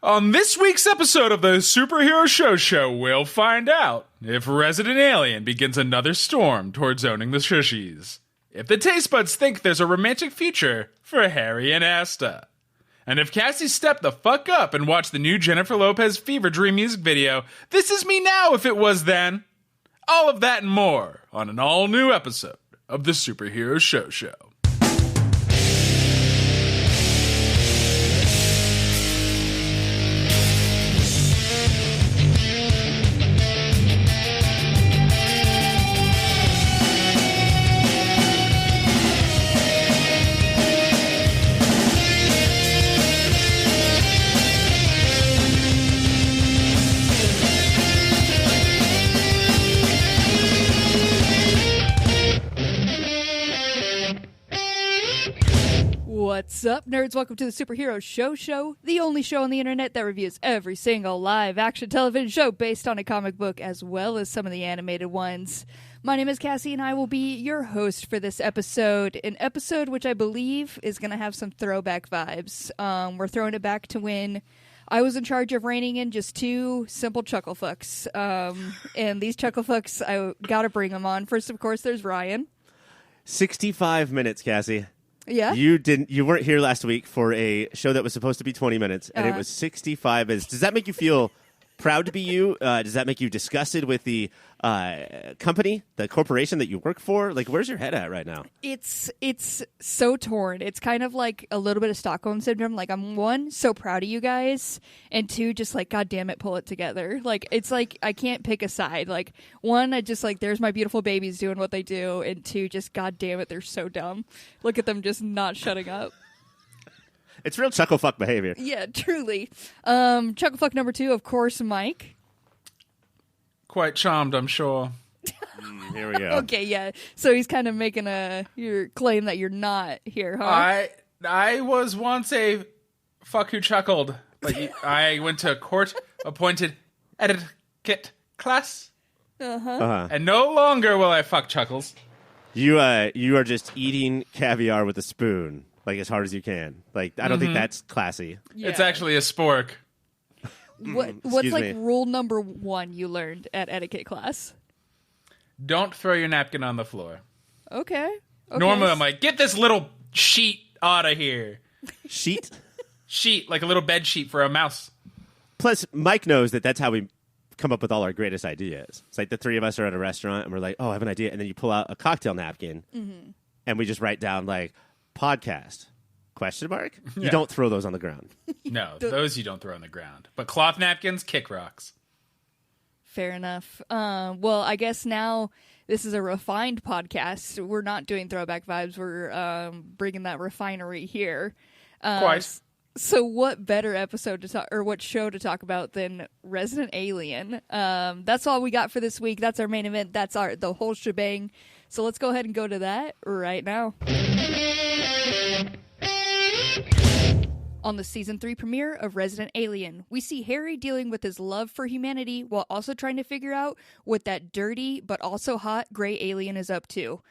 On this week's episode of the Superhero Show, we'll find out if Resident Alien begins another storm towards owning the Shushies, if the taste buds think there's a romantic future for Harry and Asta, and if Cassie stepped the fuck up and watched the new Jennifer Lopez Fever Dream music video, This Is Me Now If It Was Then. All of that and more on an all-new episode of the Superhero Show. What's up, nerds? Welcome to the Superhero Show, the only show on the internet that reviews every single live-action television show based on a comic book, as well as some of the animated ones. My name is Cassie, and I will be your host for this episode, an episode which I believe is going to have some throwback vibes. We're throwing it back to when I was in charge of reining in just two simple chuckle fucks, and these chuckle fucks, I gotta bring them on. First, of course, there's Ryan. 65 minutes, Cassie. Yeah? You weren't here last week for a show that was supposed to be 20 minutes, and it was 65 minutes. Does that make you feel proud to be you? Does that make you disgusted with the company, the corporation that you work for? Like, where's your head at right now? It's so torn. It's kind of like a little bit of Stockholm syndrome. Like, I'm one, so proud of you guys, and two, just like, God damn it, pull it together. Like, it's like I can't pick a side. Like, one, I just like, there's my beautiful babies doing what they do, and two, just God damn it, they're so dumb. Look at them just not shutting up. It's real chuckle fuck behavior. Yeah, truly. Chuckle fuck number 2, of course, Mike. Quite charmed, I'm sure. Here we go. Okay, yeah. So he's kind of making your claim that you're not here, huh? I was once a fuck who chuckled, but I went to a court-appointed etiquette class, and no longer will I fuck chuckles. You are just eating caviar with a spoon, like as hard as you can. Like, I don't think that's classy. Yeah. It's actually a spork. What's like rule number 1 you learned at etiquette class? Don't throw your napkin on the floor. Okay. Normally I'm like, get this little sheet out of here. Sheet? Sheet, like a little bed sheet for a mouse. Plus, Mike knows that that's how we come up with all our greatest ideas. It's like the three of us are at a restaurant and we're like, oh, I have an idea. And then you pull out a cocktail napkin and we just write down like, podcast, ? Yeah. You don't throw those on the ground. No, those you don't throw on the ground. But cloth napkins, kick rocks. Fair enough. Well, I guess now this is a refined podcast. We're not doing throwback vibes. We're bringing that refinery here. Quite. So what better episode to talk, or what show to talk about than Resident Alien? That's all we got for this week. That's our main event. That's the whole shebang. So let's go ahead and go to that right now. On the Season 3 premiere of Resident Alien, we see Harry dealing with his love for humanity while also trying to figure out what that dirty but also hot gray alien is up to.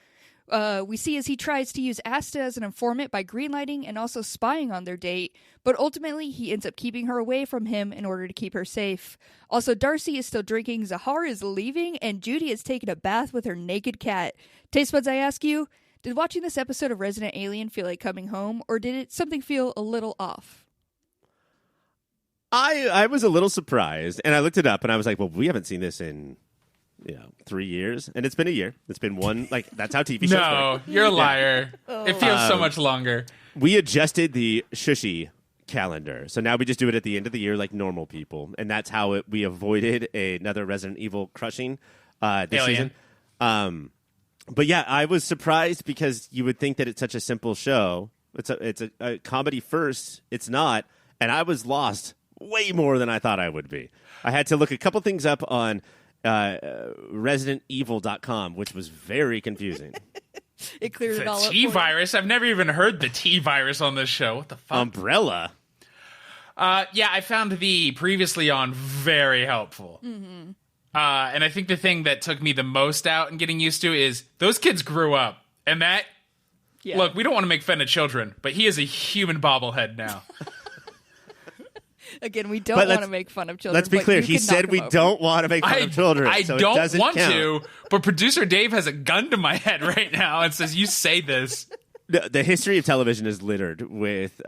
We see as he tries to use Asta as an informant by greenlighting and also spying on their date, but ultimately he ends up keeping her away from him in order to keep her safe. Also, Darcy is still drinking, Sahar is leaving, and Judy is taking a bath with her naked cat. Taste buds, I ask you, did watching this episode of Resident Alien feel like coming home, or did something feel a little off? I was a little surprised, and I looked it up, and I was like, well, we haven't seen this in 3 years, and it's been a year. It's been one, like, that's how TV shows work. No, you're a liar. It feels so much longer. We adjusted the Shushie calendar, so now we just do it at the end of the year like normal people, and that's how we avoided another Resident Evil crushing this season. But yeah, I was surprised because you would think that it's such a simple show. It's a comedy first. It's not, and I was lost way more than I thought I would be. I had to look a couple things up on ResidentEvil.com, which was very confusing. It cleared it all up. The T-virus? I've never even heard the T-virus on this show. What the fuck? Umbrella? Yeah, I found the previously on very helpful. Mm-hmm. And I think the thing that took me the most out and getting used to is those kids grew up. And that, look, we don't want to make fun of children, but he is a human bobblehead now. Again, we don't want to make fun of children. Let's be clear. He said we don't want to make fun of children. I so don't it doesn't want count. to, but producer Dave has a gun to my head right now and says, "You say this." The history of television is littered with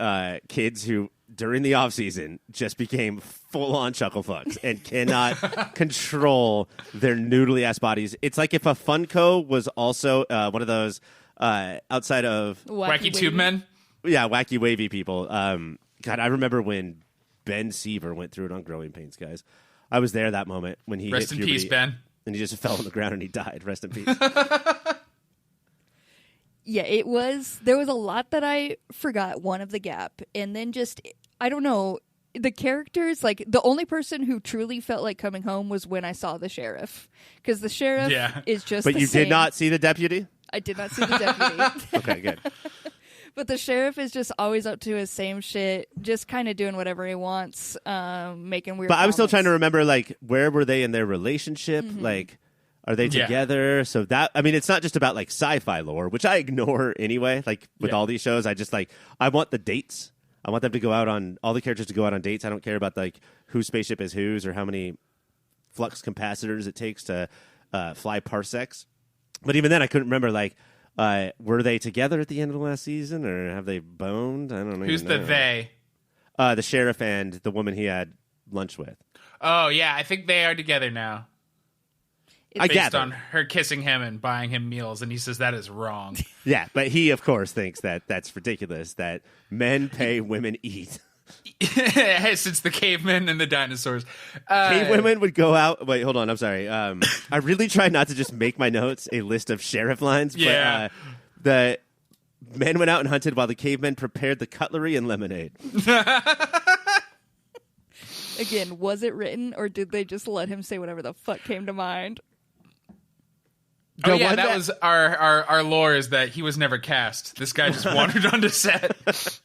kids who, during the off season, just became full-on chuckle fucks and cannot control their noodly ass bodies. It's like if a Funko was also one of those outside of Wacky Tube Men. Yeah, wacky wavy people. God, I remember when Ben Seaver went through it on Growing Pains, guys. I was there that moment when he Rest hit in puberty, peace, Ben. and he just fell on the ground and he died. Rest in peace. Yeah, there was a lot that I forgot, one of the gap, and then just, I don't know, the characters, like, the only person who truly felt like coming home was when I saw the sheriff, because the sheriff is just But the you same. did not see the deputy? I did not see the deputy. Okay, good. But the sheriff is just always up to his same shit, just kind of doing whatever he wants, making weird But I'm still comments. trying to remember, like, where were they in their relationship? Like, are they together? So that, I mean, it's not just about, like, sci-fi lore, which I ignore anyway. Like, with all these shows, I just, like, I want the dates. I want them to go out on, all the characters to go out on dates. I don't care about, like, whose spaceship is whose or how many flux capacitors it takes to fly parsecs. But even then, I couldn't remember, like, were they together at the end of the last season, or have they boned? I don't know. Who's the they? The sheriff and the woman he had lunch with. Oh, yeah, I think they are together now. I Based gather. on her kissing him and buying him meals, and he says that is wrong. Yeah, but he, of course, thinks that that's ridiculous, that men pay, women eat. Since the cavemen and the dinosaurs. Cave women would go out. Wait, hold on. I'm sorry. I really tried not to just make my notes a list of sheriff lines. Yeah. But the men went out and hunted while the cavemen prepared the cutlery and lemonade. Again, was it written, or did they just let him say whatever the fuck came to mind? Oh, yeah, that was our lore, is that he was never cast. This guy just wandered onto set.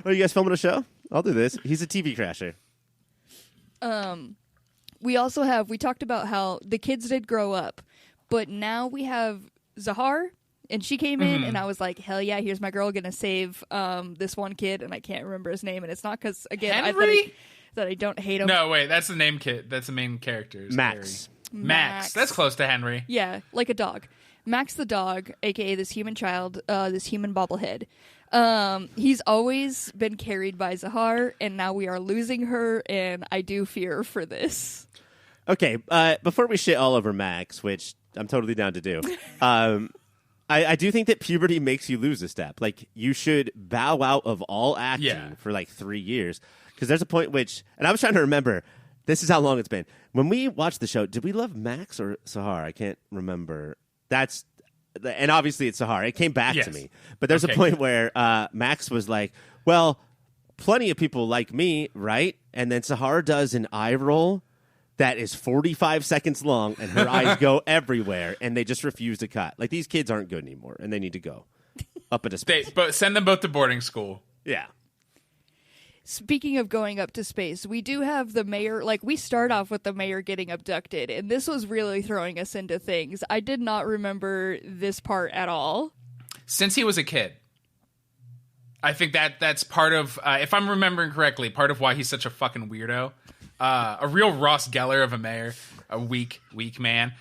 Oh, you guys filming a show? I'll do this. He's a TV crasher. We talked about how the kids did grow up, but now we have Sahar, and she came in, and I was like, hell yeah, here's my girl gonna save this one kid, and I can't remember his name, and it's not because, again, Henry? I don't hate him. No, wait, that's the name kid. That's the main character. Max. Max. That's close to Henry. Yeah, like a dog. Max the dog, aka this human child, this human bobblehead. He's always been carried by Sahar, and now we are losing her, and I do fear for this. Okay, before we shit all over Max, which I'm totally down to do, I do think that puberty makes you lose a step. Like, you should bow out of all acting for like 3 years. Because there's a point which, and I was trying to remember, this is how long it's been. When we watched the show, did we love Max or Sahar? I can't remember. And obviously it's Sahar. It came back to me. But there's a point where Max was like, well, plenty of people like me, right? And then Sahar does an eye roll that is 45 seconds long, and her eyes go everywhere, and they just refuse to cut. Like, these kids aren't good anymore, and they need to go up into space. But send them both to boarding school. Yeah. Speaking of going up to space, we do have the mayor, like, we start off with the mayor getting abducted, and this was really throwing us into things. I did not remember this part at all. Since he was a kid. I think that's part of, if I'm remembering correctly, part of why he's such a fucking weirdo. A real Ross Geller of a mayor, a weak man,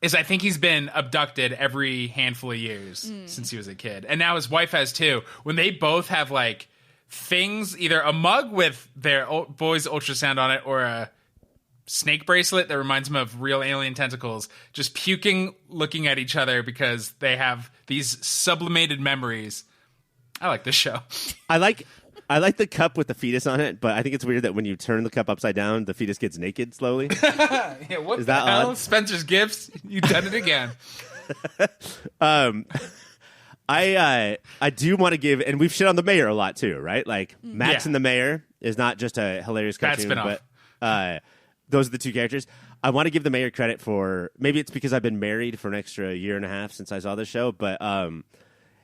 is I think he's been abducted every handful of years since he was a kid. And now his wife has too. When they both have, like, things, either a mug with their Boyz ultrasound on it or a snake bracelet that reminds them of real alien tentacles, just puking, looking at each other because they have these sublimated memories. I like this show. I like the cup with the fetus on it, but I think it's weird that when you turn the cup upside down, the fetus gets naked slowly. Yeah, what Is the that hell? odd? Spencer's Gifts? You done it again. I do want to give, and we've shit on the mayor a lot too, right? Like, Max and the mayor is not just a hilarious cartoon, spin-off. but those are the two characters. I want to give the mayor credit for, maybe it's because I've been married for an extra year and a half since I saw the show, but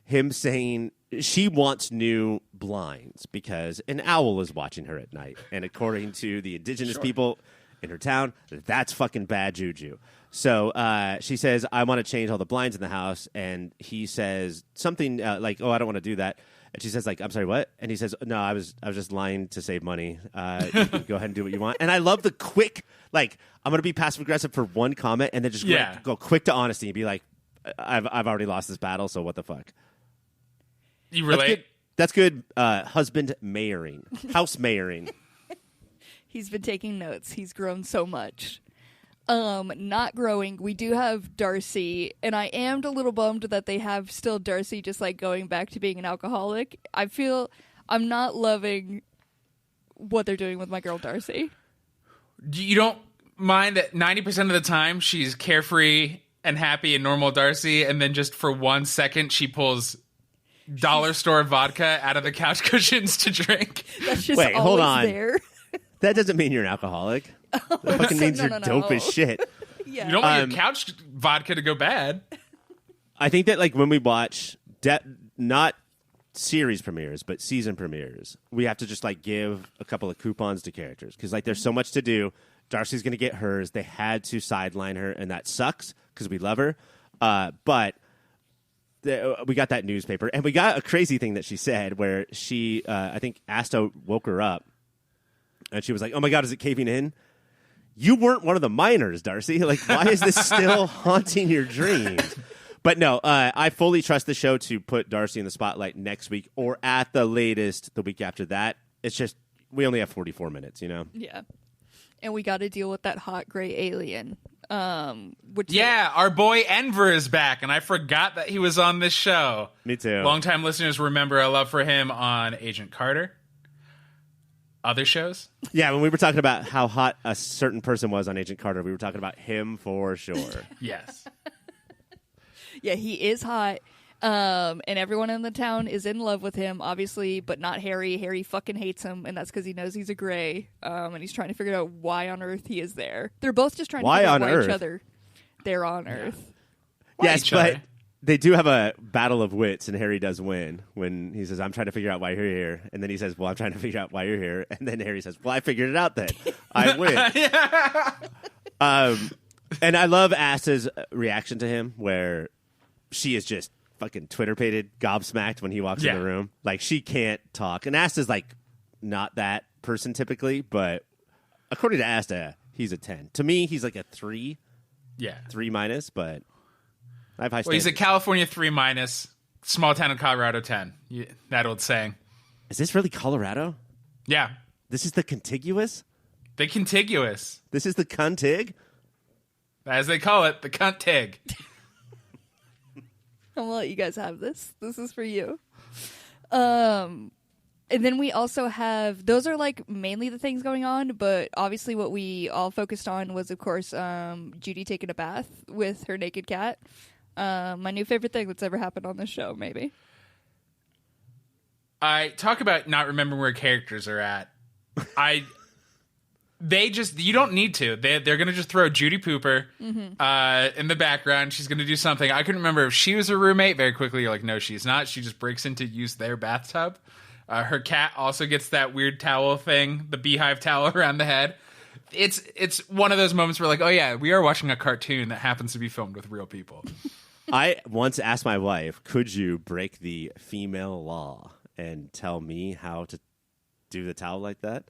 him saying she wants new blinds because an owl is watching her at night, and according to the indigenous people in her town, that's fucking bad juju. So she says, I want to change all the blinds in the house. And he says something like, oh, I don't want to do that. And she says, like, I'm sorry, what? And he says, no, I was just lying to save money. You can go ahead and do what you want. And I love the quick, like, I'm going to be passive-aggressive for one comment and then just go quick to honesty and be like, I've already lost this battle, so what the fuck? You relate? That's good husband mayoring. House mayoring. He's been taking notes. He's grown so much. Not growing, we do have Darcy, and I am a little bummed that they have still Darcy just like going back to being an alcoholic. I feel I'm not loving what they're doing with my girl Darcy. You don't mind that 90% of the time she's carefree and happy and normal Darcy, and then just for 1 second she pulls dollar store vodka out of the couch cushions to drink. That's just Wait, hold on. There. That doesn't mean you're an alcoholic. That fucking means you're dope as shit. Yeah. You don't want your couch vodka to go bad. I think that like when we watch not series premieres but season premieres, we have to just like give a couple of coupons to characters because like there's so much to do. Darcy's going to get hers. They had to sideline her, and that sucks because we love her. But we got that newspaper, and we got a crazy thing that she said where she, I think Asta woke her up, and she was like, "Oh my God, is it caving in?" You weren't one of the miners, Darcy. Like, why is this still haunting your dreams? But no, I fully trust the show to put Darcy in the spotlight next week or at the latest the week after that. It's just, we only have 44 minutes, you know? Yeah. And we got to deal with that hot gray alien. Our boy Enver is back, and I forgot that he was on this show. Me too. Longtime listeners remember a love for him on Agent Carter. Other shows? Yeah, when we were talking about how hot a certain person was on Agent Carter, we were talking about him for sure. Yes. Yeah, he is hot. And everyone in the town is in love with him, obviously, but not Harry. Harry fucking hates him, and that's because he knows he's a gray. And he's trying to figure out why on earth he is there. They're both just trying to figure out why each other they're on Earth. Yes, but they do have a battle of wits, and Harry does win when he says, "I'm trying to figure out why you're here," and then he says, "Well, I'm trying to figure out why you're here," and then Harry says, "Well, I figured it out then. I win." And I love Asta's reaction to him, where she is just fucking Twitter-pated, gobsmacked when he walks in the room. Like, she can't talk. And Asta's, like, not that person typically, but according to Asta, he's a 10. To me, he's like a 3. Yeah. 3 minus, but I have high standards. Well, he's a California 3 minus, small town in Colorado 10. That old saying. Is this really Colorado? Yeah. This is the contiguous? The contiguous. This is the contig? As they call it, the cunt-tig. I'm gonna let you guys have this. This is for you. And then we also have, those are like mainly the things going on, but obviously what we all focused on was, of course, Judy taking a bath with her naked cat. My new favorite thing that's ever happened on this show, maybe. I talk about not remembering where characters are at. You don't need to. They're going to just throw Judy Pooper in the background. She's going to do something. I couldn't remember if she was a roommate. Very quickly, you're like, no, she's not. She just breaks in to use their bathtub. Her cat also gets that weird towel thing, the beehive towel around the head. It's one of those moments where like, oh yeah, we are watching a cartoon that happens to be filmed with real people. I once asked my wife, could you break the female law and tell me how to do the towel like that?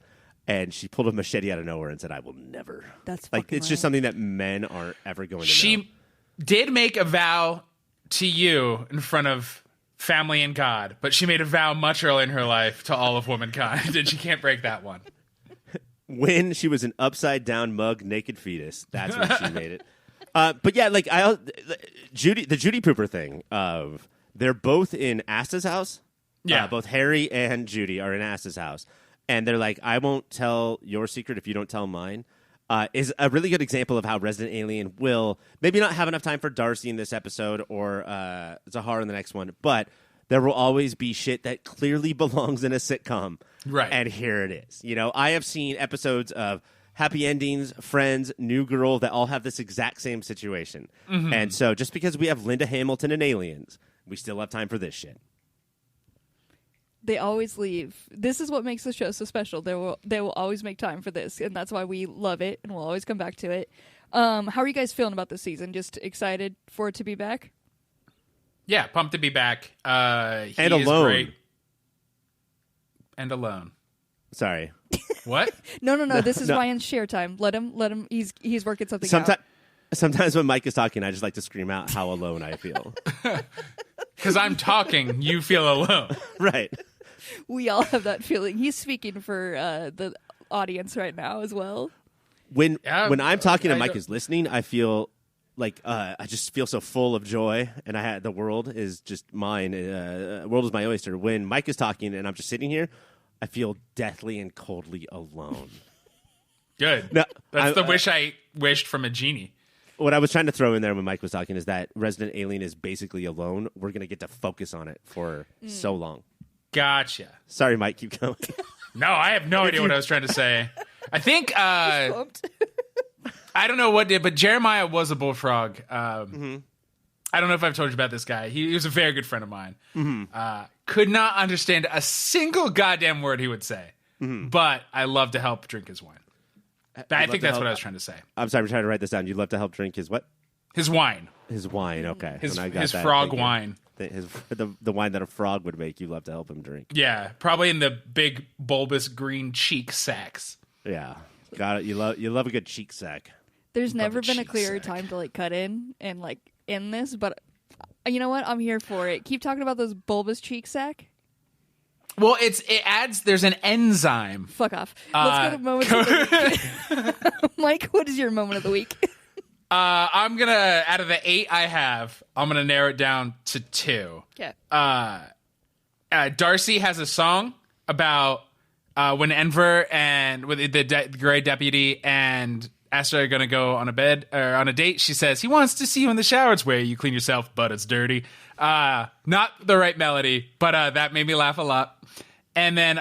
And she pulled a machete out of nowhere and said, I will never. That's like, it's just something that men aren't ever going to know. She did make a vow to you in front of family and God, but she made a vow much earlier in her life to all of womankind, and she can't break that one. When she was an upside-down mug naked fetus, that's when she made it. But yeah, like the Judy Pooper thing of they're both in Asta's house. Yeah, both Harry and Judy are in Asta's house. And they're like, I won't tell your secret if you don't tell mine, is a really good example of how Resident Alien will maybe not have enough time for Darcy in this episode or Sahar in the next one, but there will always be shit that clearly belongs in a sitcom. Right. And here it is. You know, I have seen episodes of Happy Endings, Friends, New Girl that all have this exact same situation. Mm-hmm. And so just because we have Linda Hamilton and Aliens, we still have time for this shit. They always leave. This is what makes the show so special. They will always make time for this, and that's why we love it, and we'll always come back to it. How are you guys feeling about this season? Just excited for it to be back? Yeah, pumped to be back. And alone. Great. and alone. Sorry. What? No. This is Ryan's share time. Let him. He's working something out. Sometimes when Mike is talking, I just like to scream out how alone I feel. Because I'm talking, you feel alone. Right. We all have that feeling. He's speaking for the audience right now as well. When I'm talking and Mike is listening, I feel like I just feel so full of joy, and the world is just mine. World is my oyster. When Mike is talking and I'm just sitting here, I feel deathly and coldly alone. Good. No, That's the wish I wished from a genie. What I was trying to throw in there when Mike was talking is that Resident Alien is basically alone. We're going to get to focus on it for so long. Gotcha. Sorry, Mike. Keep going. No, I have no idea what I was trying to say. I think, I don't know what did, but Jeremiah was a bullfrog. I don't know if I've told you about this guy. He was a very good friend of mine. Could not understand a single goddamn word he would say. But I love to help drink his wine. I think that's what I was trying to say. I'm sorry, I'm trying to write this down. You'd love to help drink his what? His wine. His wine, okay. His frog wine. The wine that a frog would make, you love to help him drink. Yeah, probably in the big bulbous green cheek sacks. Yeah, got it. You love a good cheek sack. There's never been a clearer time to cut in and end this, but you know what? I'm here for it. Keep talking about those bulbous cheek sack. Well, there's an enzyme. Fuck off. Let's go to moments of the week. Mike, what is your moment of the week? I'm going to, out of the 8 I have, I'm going to narrow it down to 2. Okay. Darcy has a song about when Enver and with the Grey Deputy and Asta are going to go on a date. She says, he wants to see you in the shower. It's where you clean yourself, but it's dirty. Not the right melody, but that made me laugh a lot. And then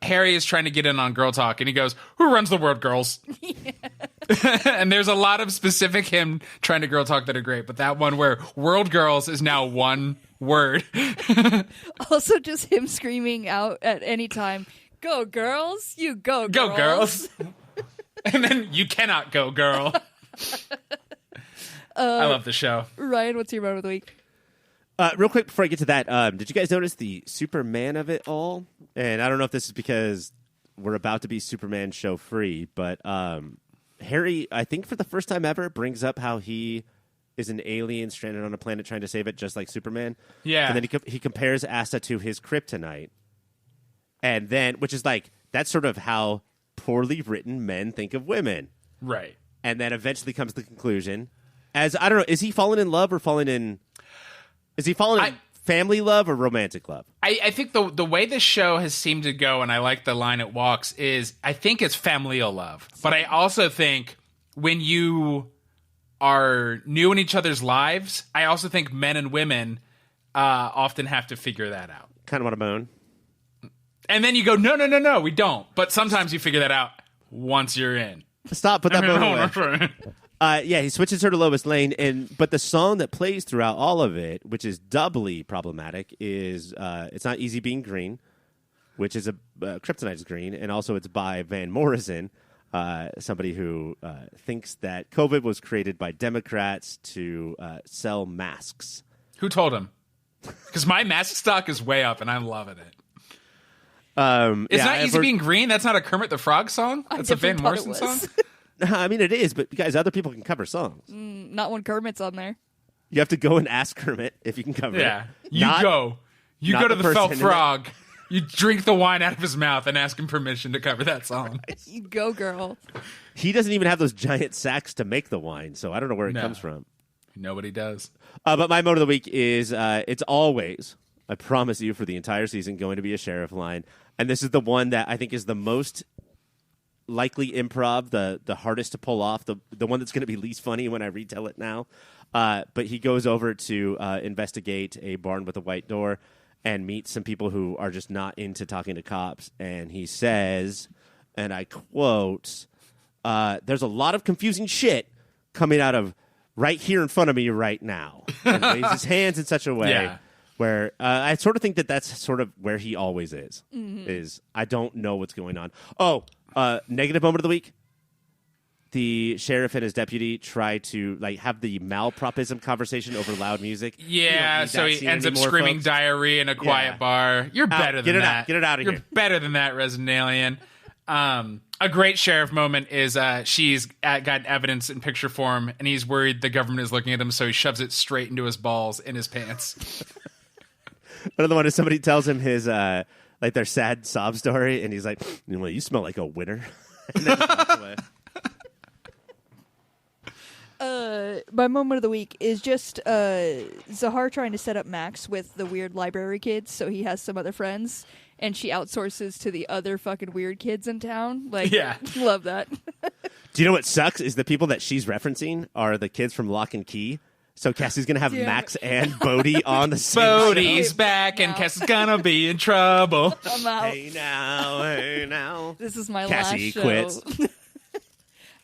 Harry is trying to get in on Girl Talk, and he goes, who runs the world, girls? And there's a lot of specific him trying to Girl Talk that are great, but that one where world girls is now one word. Also just him screaming out at any time, go girls, you go girls. Go girls. And then you cannot go, girl. I love the show. Ryan, what's your moment of the week? Real quick before I get to that, did you guys notice the Superman of it all? And I don't know if this is because we're about to be Superman show free, but Harry, I think for the first time ever, brings up how he is an alien stranded on a planet trying to save it, just like Superman. Yeah. And then he compares Asta to his kryptonite. And then, which is that's sort of how poorly written men think of women. Right. And then eventually comes the conclusion. I don't know, is he falling in love or falling in... Is he falling in family love or romantic love? I think the way this show has seemed to go, and I like the line it walks, is I think it's familial love. But I also think when you are new in each other's lives, I also think men and women often have to figure that out. Kind of want to moan. And then you go, no, we don't. But sometimes you figure that out once you're in. Stop, put that moan away. Yeah, he switches her to Lois Lane, but the song that plays throughout all of it, which is doubly problematic, is "It's Not Easy Being Green," which is Kryptonite's Green, and also it's by Van Morrison, somebody who thinks that COVID was created by Democrats to sell masks. Who told him? Because my mask stock is way up, and I'm loving it. It's Not Easy Being Green? That's not a Kermit the Frog song? That's a Van Morrison song? I mean, it is, but guys, other people can cover songs. Not when Kermit's on there. You have to go and ask Kermit if you can cover it. Yeah, you go to the Felt Frog. You drink the wine out of his mouth and ask him permission to cover that song. You go, girl. He doesn't even have those giant sacks to make the wine, so I don't know where it comes from. Nobody does. But my mode of the week is it's always, I promise you, for the entire season, going to be a sheriff line. And this is the one that I think is the most likely improv, the hardest to pull off, the one that's going to be least funny when I retell it now. But he goes over to investigate a barn with a white door and meets some people who are just not into talking to cops. And he says, and I quote, there's a lot of confusing shit coming out of right here in front of me right now. And waves his hands in such a way where I sort of think that's sort of where he always is, is I don't know what's going on. Oh, negative moment of the week. the sheriff and his deputy try to like have the malapropism conversation over loud music. Yeah, so he ends up screaming diarrhea in a quiet bar. You're better than that. Get it out of here. You're better than that, Resident Alien. A great sheriff moment is she's got evidence in picture form, and he's worried the government is looking at him, so he shoves it straight into his balls in his pants. Another one is somebody tells him his like their sad sob story, and he's like, "You smell like a winner." And then he walks away. My moment of the week is just Sahar trying to set up Max with the weird library kids, so he has some other friends, and she outsources to the other fucking weird kids in town. Like, yeah, love that. Do you know what sucks is the people that she's referencing are the kids from Lock and Key. So Cassie's going to have Max and Bodhi on the same Bodhi's show. back and Cassie's going to be in trouble. I'm out. Hey now. This is my Cassie last show. quits.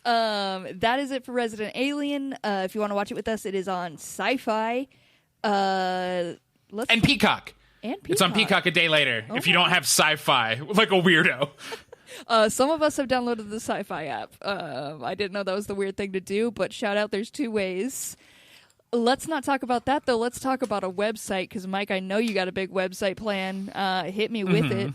That is it for Resident Alien. If you want to watch it with us, it is on Sci-Fi. And Peacock. And Peacock. It's on Peacock a day later if you don't have Sci-Fi, like a weirdo. Some of us have downloaded the Sci-Fi app. I didn't know that was the weird thing to do, but shout out, there's 2 ways. Let's not talk about that, though. Let's talk about a website, because, Mike, I know you got a big website plan. Hit me with it.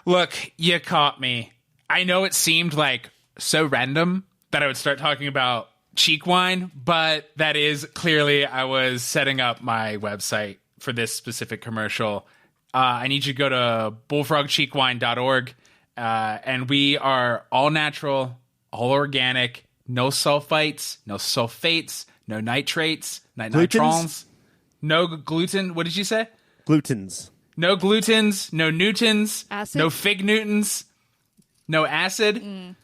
Look, you caught me. I know it seemed like so random that I would start talking about cheek wine, but that is clearly I was setting up my website for this specific commercial. I need you to go to bullfrogcheekwine.org, and we are all natural, all organic, no sulfites, no sulfates, no nitrates, nitrons, no gluten. What did you say? Glutens. No glutens, no Newtons, acid? No fig Newtons, no acid.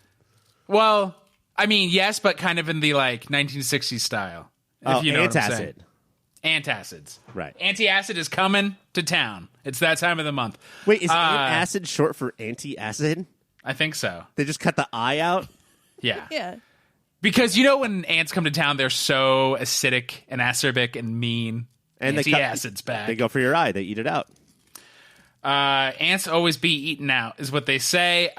Well, I mean, yes, but kind of in the like 1960s style. If you know what I'm saying. Antacids. Right. Anti-acid is coming to town. It's that time of the month. Wait, is antacid short for anti-acid? I think so. They just cut the I out? Yeah. Yeah. Because you know when ants come to town, they're so acidic and acerbic and mean. And anti-acid's back. They go for your eye. They eat it out. Ants always be eaten out, is what they say.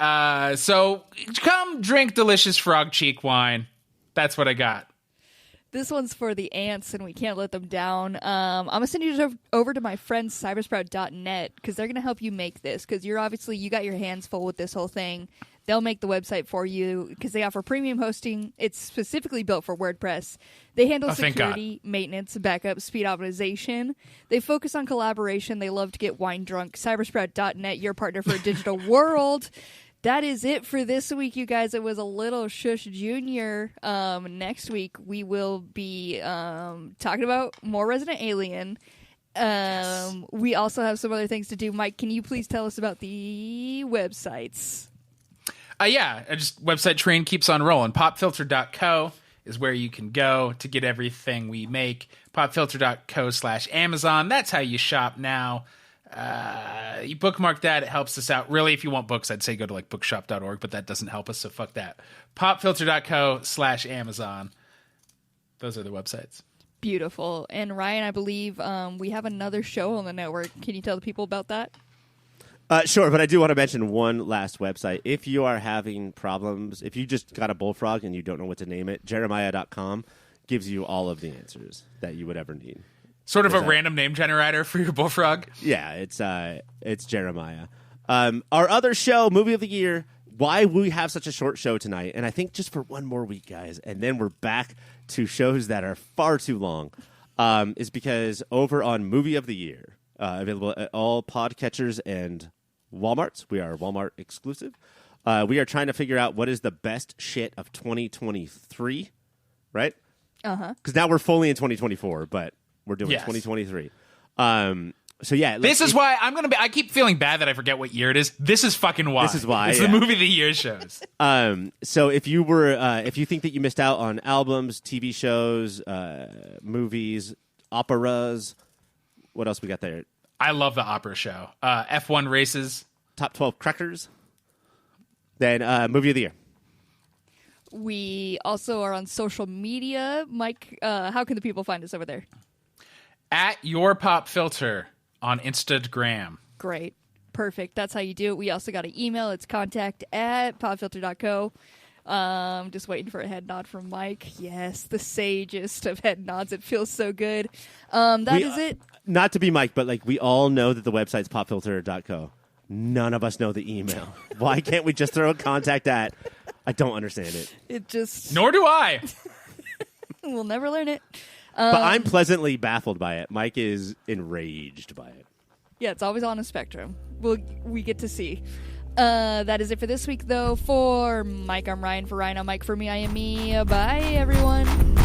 So come drink delicious frog cheek wine. That's what I got. This one's for the ants, and we can't let them down. I'm going to send you over to my friends, cybersprout.net, because they're going to help you make this, because you got your hands full with this whole thing. They'll make the website for you, because they offer premium hosting. It's specifically built for WordPress. They handle security, maintenance, backup, speed optimization. They focus on collaboration. They love to get wine drunk. Cybersprout.net, your partner for a digital world. That is it for this week, you guys. It was a little Shush Junior. Next week, we will be talking about more Resident Alien. Yes. We also have some other things to do. Mike, can you please tell us about the websites? Website train keeps on rolling. Popfilter.co is where you can go to get everything we make. Popfilter.co/Amazon. That's how you shop now. You bookmark that. It helps us out. Really, if you want books, I'd say go to like bookshop.org, but that doesn't help us, so fuck that. Popfilter.co/Amazon. Those are the websites. Beautiful. And Ryan, I believe we have another show on the network. Can you tell the people about that? Sure, but I do want to mention one last website. If you are having problems, if you just got a bullfrog and you don't know what to name it, Jeremiah.com gives you all of the answers that you would ever need. Sort of a random name generator for your bullfrog? Yeah, it's Jeremiah. Our other show, Movie of the Year, why we have such a short show tonight, and I think just for one more week, guys, and then we're back to shows that are far too long, is because over on Movie of the Year, available at all podcatchers and Walmarts. We are Walmart exclusive. We are trying to figure out what is the best shit of 2023, right? Uh-huh. Because now we're fully in 2024, but we're doing 2023. So yeah, this is why I keep feeling bad that I forget what year it is. This is fucking why. This is why. It's the Movie of the Year shows. So if you think that you missed out on albums, TV shows, movies, operas, what else we got there? I love the opera show. F1 races. Top 12 crackers. Then Movie of the Year. We also are on social media. Mike, how can the people find us over there? At Your Pop Filter on Instagram. Great. Perfect. That's how you do it. We also got an email. It's contact@popfilter.co. Just waiting for a head nod from Mike. Yes, the sagest of head nods. It feels so good. That is it. Not to be Mike, but like we all know that the website's popfilter.co. None of us know the email. Why can't we just throw a contact at? I don't understand it. It just... Nor do I. We'll never learn it. But I'm pleasantly baffled by it. Mike is enraged by it. Yeah, it's always on a spectrum. We get to see. That is it for this week, though. For Mike, I'm Ryan. For Ryan, I'm Mike. For me, I am me. Bye, everyone.